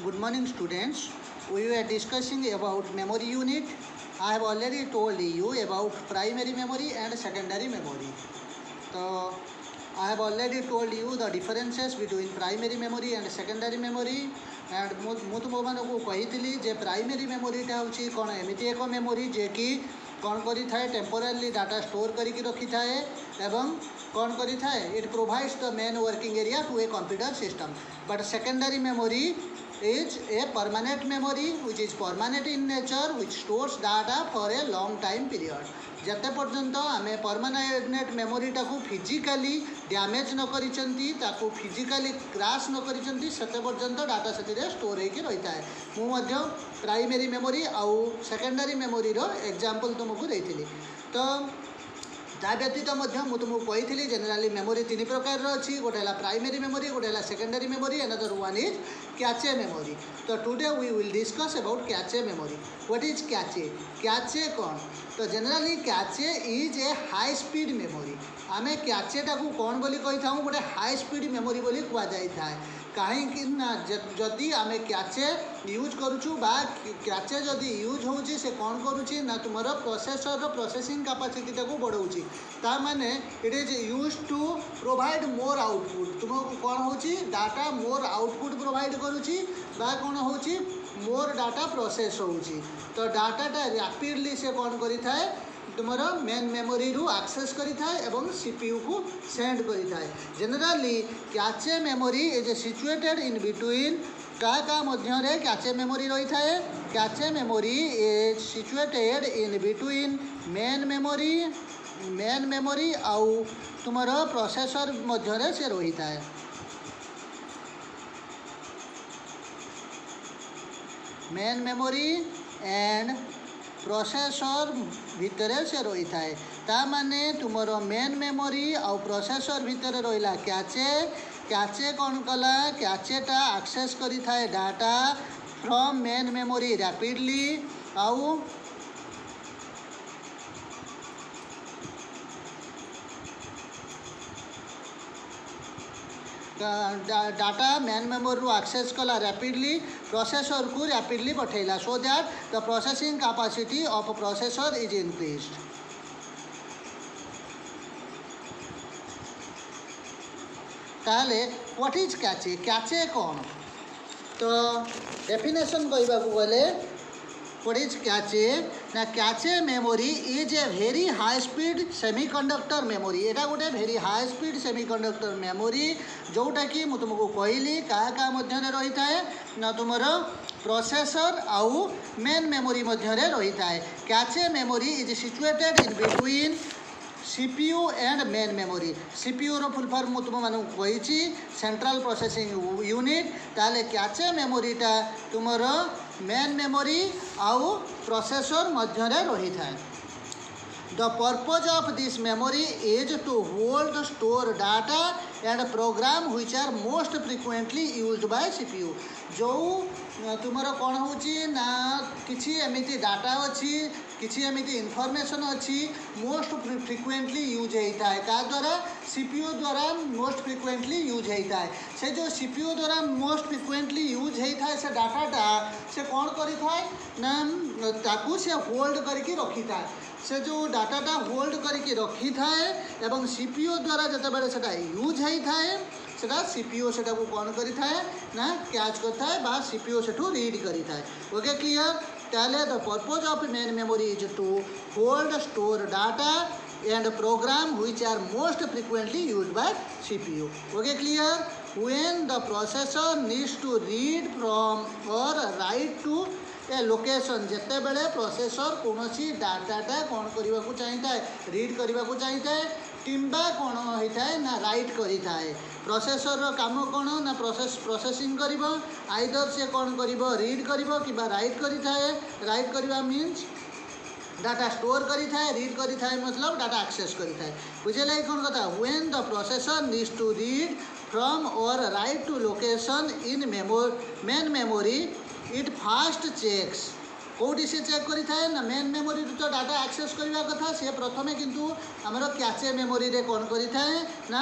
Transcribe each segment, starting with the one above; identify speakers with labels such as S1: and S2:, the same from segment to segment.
S1: Good morning, students. We were discussing about memory unit. I have already told you about primary memory and secondary memory. So, I have already told you the differences between primary memory and secondary memory. And ମୁଁ ତୁମମାନଙ୍କୁ କହିଥିଲି ଯେ primary ମେମୋରିଟା ହେଉଛି କ'ଣ ଏମିତି ଏକ memory ଯିଏକି କ'ଣ କରିଥାଏ ଟେମ୍ପୋରାରୀ ଡାଟା ଷ୍ଟୋର୍ କରିକି ରଖିଥାଏ ଏବଂ କ'ଣ କରିଥାଏ it provides the main working area to a computer system but secondary memory is a permanent memory which is permanent in nature which stores data for a long time period. जते पर्यंत आमे permanent memory टाकू physically damage न करिसंती ताकू physically crash न करिसंती सेते पर्यंत data सेतिरे store होके रहिता है। मु मध्य प्राइमरी मेमोरी आउ सेकेंडरी मेमोरी रो एग्जांपल तुमको देइथिली। तो ता व्यतीत तुमको कही जनराली मेमोरी तीन प्रकार अच्छी गोटे है प्राइमरी मेमोरी गोटे है secondary memory another one is cache memory. तो today we will discuss about cache memory. What is cache? Cache कौन? तो generally cache is a high speed memory. आमे कैचेटा को कौन बोली कही था गोटे हाई स्पीड मेमोरी बोली कह जाए कहीं जदि आम कैचे यूज करुचु बा कैचे जदि यूज होची से कौन करुची ना तुम प्रोसेसर प्रोसेसिंग कैपेसिटी को बढ़ाऊँगी ताने it is use to provide more output तुमको कौन होची डाटा मोर आउटपुट प्रोवाइड करुची बा कौन होची मोर डाटा प्रोसेस होची। तो डाटाटा रैपिडली से कौन करी थाए तुमर मेन मेमोरी रू एक्सेस करी थाए एवं सीपीयू को सेंड करी थाए। Generally cache memory is situated in between का मध्य रे कैचे मेमोरी रही थाए। Cache memory is situated in between main memory आउ तुमर प्रोसेसर मध्य रे से रही थाए। मेन मेमोरी एंड प्रोसेसर भितर से रही थाए ताने तुमर मेन मेमोरी आउ प्रोसेसर भितर रहा कैचे। कैचे कौन कला कैचेटा एक्सेस करी थाए data from main memory rapidly आउ डाटा मेन मेमोरी रू एक्सेस कला रैपिडली प्रोसेसर को रैपिडली पठेला so that the processing capacity of processor is increased. ताले व्हाट इज कैचे? कैचे कौन? तो डेफिनेशन कहबा को गले व्हाट इज कैचे ना cache memory is a very high speed semiconductor memory. एटा गोटे very high speed semiconductor memory जोटा कि मु तुमको कहली का मध्य रही थाए ना तुमर प्रोसेसर आउ मेन मेमोरी मध्य रही थाए। Cache memory is situated in between CPU and main memory. CPU रो फुल फॉर्म मु तुम मानू कही सेंट्रल प्रोसेसिंग यूनिट। ताले कैचे मेमोरीटा तुमर मेन मेमोरी आउ प्रोसेसर मध्य रही थाए। The purpose of this memory is to hold, store data and program which are most frequently used by CPU। जो तुमर कौन होची ना किसी एमिति डाटा अच्छी किसी एमिति इनफॉरमेशन अच्छी मोस्ट फ्रिक्वेंटली यूज होता है का द्वारा सीपीयू द्वारा मोस्ट फ्रिक्वेंटली यूज होता है। से जो सीपीयू द्वारा मोस्ट फ्रिक्वेंटली यूज होता है से डाटाटा से कौन करी थाए ना ताकू से होल्ड करके रखी थाए। से जो डाटाटा होल्ड करके रखी थाए एवं सीपीयू द्वारा जते बेले सेटा यूज होता है सेटा सीपीयू सेटा को कौन करी थाए ना कैच करता है बा सीपीयू सेठू रीड करी थाए। Okay clear? ताले the purpose of main memory is to hold store data and program which are most frequently used by CPU. Okay clear? When the processor needs to read from or write to a location जिते बेले processor कौन सी डाटाटा कौन करने को चाहिए read करने को चाहिए किंबा कौन होता है ना राइट करी थाए। प्रोसेसर काम कौन ना प्रोसेसिंग करिब आइदर से कौन करिब रीड करिब किंबा राइट करी थाए। राइट करवा मीन्स डाटा स्टोर करी थाए रीड करी थाए मतलब डाटा एक्सेस करी थाए। बुझेला कौन कथा when the processor needs to read from or write to location in main memory it first checks कौटी से चेक करी थाए ना मेन मेमोरी तो डाटा एक्सेस करवा कथा से प्रथमे किंतु आमर कैचे मेमोरी रे कौन करी थाए ना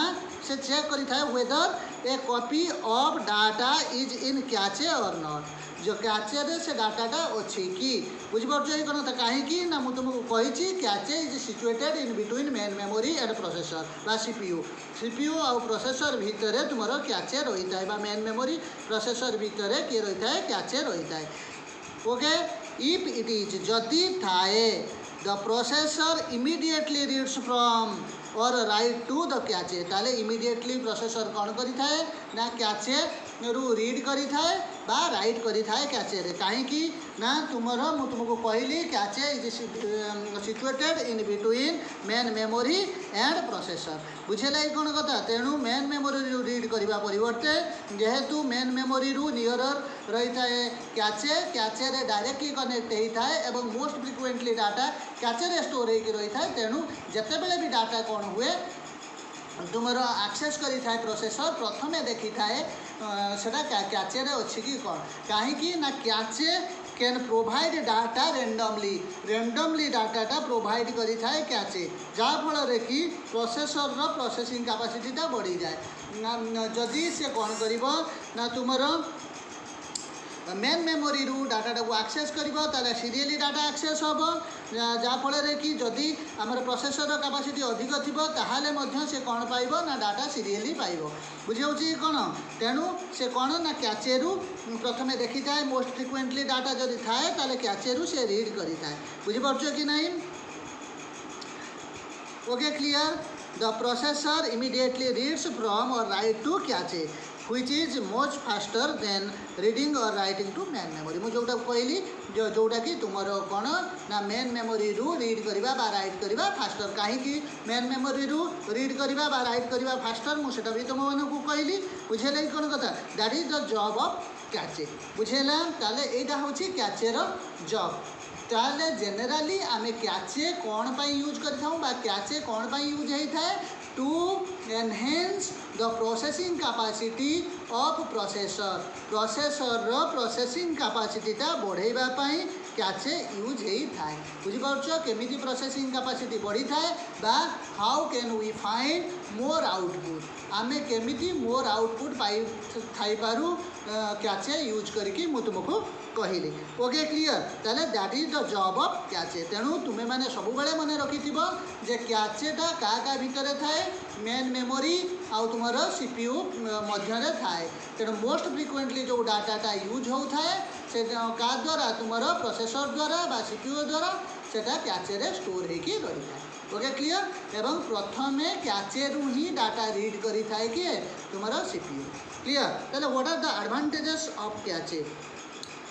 S1: से चेक करिथाए whether a copy of data is in cache or not जो कैचे रे से डाटाटा अच्छी कि बुझिपार ये कौन कहीं ना मुझे तुमको कही cache is situated in between main memory and processor बा सीपीयू आउ प्रोसेसर भितर तुम कैचे रही है मेन मेमोरी प्रोसेसर भितर किए रही है कैचे रही है ओके इफ इट इज जदि थाए the processor immediately reads from or write to the cache ताले इमिडिएटली प्रोसेसर कौन करी थाए ना कैचे रु रीड करी थाए बा राइट करी थाए कैचे रे कहीं ना तुमको कहली cache is situated in between main memory and processor बुझेला कौन कथा तेणु मेन मेमोरी रीड करने परिवर्ते जेहेतु मेन मेमोरी रु नियर रही है कैचे रे डायरेक्टली कनेक्ट होता है और मोस्ट फ्रिक्वेंटली डाटा कैचे रे स्टोर होकर रही है तेणु जितेबले भी डाटा कौन हुए तुम एक्सेस करी थाए प्रोसेसर प्रथमे देखी थाए सेटा कैचे रे अच्छी कि कौन कहीं ना cache can provide data randomly डाटाटा प्रोवाइड करी थाए कैचे जहाँफल कि प्रोसेसर रो प्रोसेसिंग कैपेसिटीटा बढ़ी जाए जदि से कौन करिवो ना तुमर मेन मेमोरी रु डाटा को एक्सेस कर सीरियली डाटा एक्सेस हम जहाँफल कि जदि आमर प्रोसेसर कैपेसिटी अधिक थी ताहले से कौन पाइब ना डाटा सीरियली पाइब बुझे कौन तेणु से कौन ना कैचे रु प्रथम देखी थाए मोस्ट फ्रिक्वेंटली डाटा जदि थाए ताले कैचे रु से रीड करी थाए बुझिपारुछ कि नहीं okay clear the processor immediately reads from or write to cache which is much faster than reading or writing to main memory मुझे जोटा कहली जोटा कि तुम कौन ना मेन मेमोरी रु रीड करवा बा राइट करवा फास्टर कहीं मेन मेमोरी रु रीड करवा बा राइट करवा फास्टर मुझे भी तुम मानक कहली बुझेला कौन कथा that is the job of cache बुझेला ताले एटा होची कैचेर जॉब ताले जनरली आमे कैचे कौन पाई यूज करथाऊ बा कैचे कौन पाई यूज होता है to enhance the processing capacity of processor processing कैपेसिटीटा बढ़ाइबा पाई कैचे यूज होता है बुझिपारुछ केमिति प्रोसेसिंग कैपेसिटी बढ़ी थाए बा how can we find more output आमे केमिति मोर आउटपुट पाई थाई पारू कैचे यूज करके मु तुमको कहली ओके क्लियर ताले that is the job of cache तेणु तुम्हें मैंने सब बेले मन रखि जे कैचेटा का भितर थाए मेन मेमोरी आउ तुमर सीपीयू मध्य थाए तेणु मोस्ट फ्रिक्वेंटली जो डाटाटा यूज होता है से का द्वारा तुमर प्रोसेसर द्वारा बा सीपीयू द्वारा सेटा कैचे रे स्टोर होकर रही है ओके क्लियर एवं प्रथमे कैचे रु ही डाटा रीड करी थाए किए तुमर सीपीयू क्लियर ताले what are the advantages of cache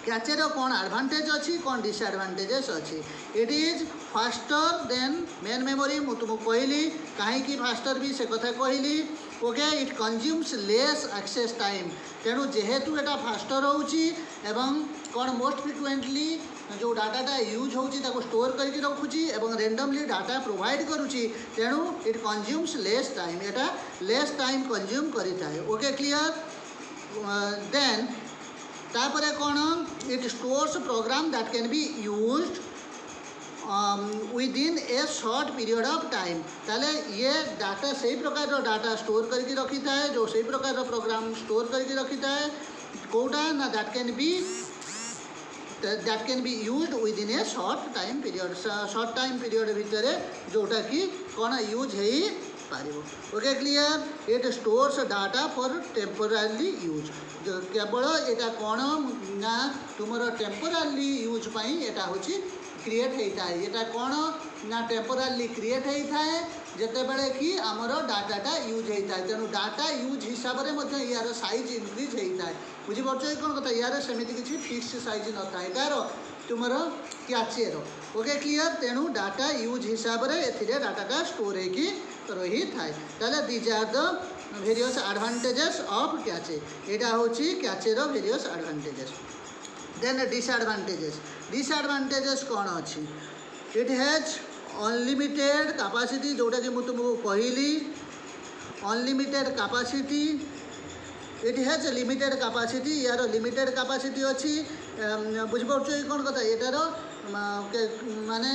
S1: कैचेर कौन एडवांटेज अच्छी कौन डिसएडवांटेजेस अच्छी it is faster than main memory मुझे तुमको कहली कहीं फास्टर भी से कथा कहली okay it consumes less access time तेणु जेहेतु एटा फास्टर होची एवं कौन मोस्ट फ्रिक्वेंटली जो डाटाटा यूज होची ताको स्टोर करके रखुची एवं रेंडमली डाटा प्रोवाइड करुची तेणु इट कंज्यूम्स लेस टाइम एटा लेस टाइम कंज्यूम करिथाए ओके क्लियर देन तापरे कौन it stores program that can be used within a short period of time ताले ये डाटा सही प्रकार डाटा स्टोर करके रखी थाए जो सही प्रकार प्रोग्राम स्टोर करके रखी थाए कोटा ना that can be used within a short time period भितर जोटा कि कौन यूज है पारिबो okay clear it stores data for temporary use केवल एटा कौन ना तुम टेम्पोरारी यूज पाई एटा होची क्रिएट होता है ये कौन ना टेम्पोरारी क्रिएट होता है जितेबले कि आमर डाटाटा यूज होता है तेणु डाटा यूज हिसाब से यार साइज इनक्रीज होता है बुझीपार कौन कथा यार सेमती किसी फिक्स साइज न था तार तुम कैचेर ओके क्लियर तेणु डाटा यूज हिसाब से डाटाटा स्टोर हो रही थाए these are the various advantages of cache यहाँ हूँ कैचेर वेरियस एडवांटेजेस देन डिसएडवांटेजेस कौन अच्छी इट हैज अनलिमिटेड कैपेसिटी जोटा कि मुझे तुमको कहली unlimited capacity it has limited capacity यार लिमिटेड कैपेसिटी अच्छी बुझीपार कौन कथा यार माने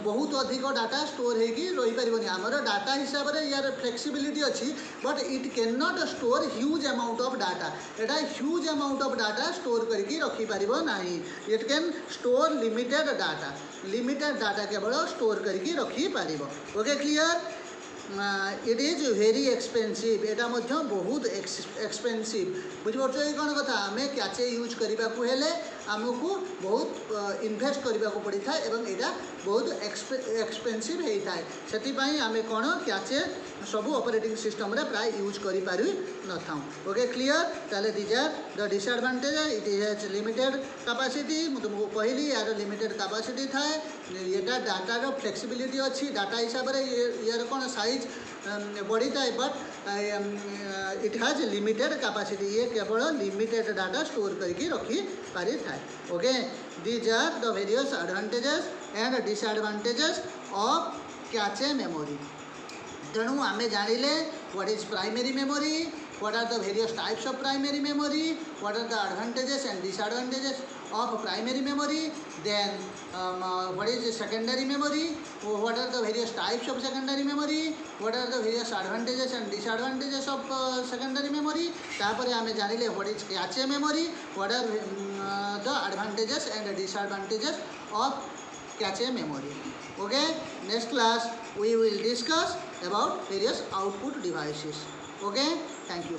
S1: बहुत अधिक डाटा स्टोर होगी रही पारनि आमर डाटा हिसाब से यार फ्लेक्सिबिलिटी अच्छी but it can not store huge amount of data एटा huge amount of data store करके रखी पारिबो नाही it can store limited data केवल स्टोर करके रखी पारिबो okay clear it is very expensive एटा मध्य बहुत एक्सपेंसिव बुझिपार ये कौन कथा आम कैचे यूज करने को हेले आमको बहुत इन्वेस्ट करने को पड़ी था एवं यहाँ बहुत एक्सपेंसिव होता है से आम कौन कैचे सब ऑपरेटिंग सिस्टम रे प्राय यूज कर पारि न था ओके क्लियर ताले these are the disadvantage it has limited capacity मुझे तुमको कहली यार लिमिटेड कैपेसिटी थाए यहाँ डाटार फ्लेक्सिबिलिटी अच्छी डाटा हिसाब से यार कौन साइज बढ़ी थाए but it has limited capacity ये केवल लिमिटेड डाटा स्टोर करके रखी पारि थाए okay these are the various advantages and disadvantages of cache memory तेणु आम जानिले what is primary memory what are the various types of primary memory what are the advantages and disadvantages of primary memory then what is secondary memory what are the various types of secondary memory what are the various advantages and disadvantages of secondary memory तापर आम जानिले what is cache memory what are the advantages and disadvantages of cache memory okay next class we will discuss about various output devices okay thank you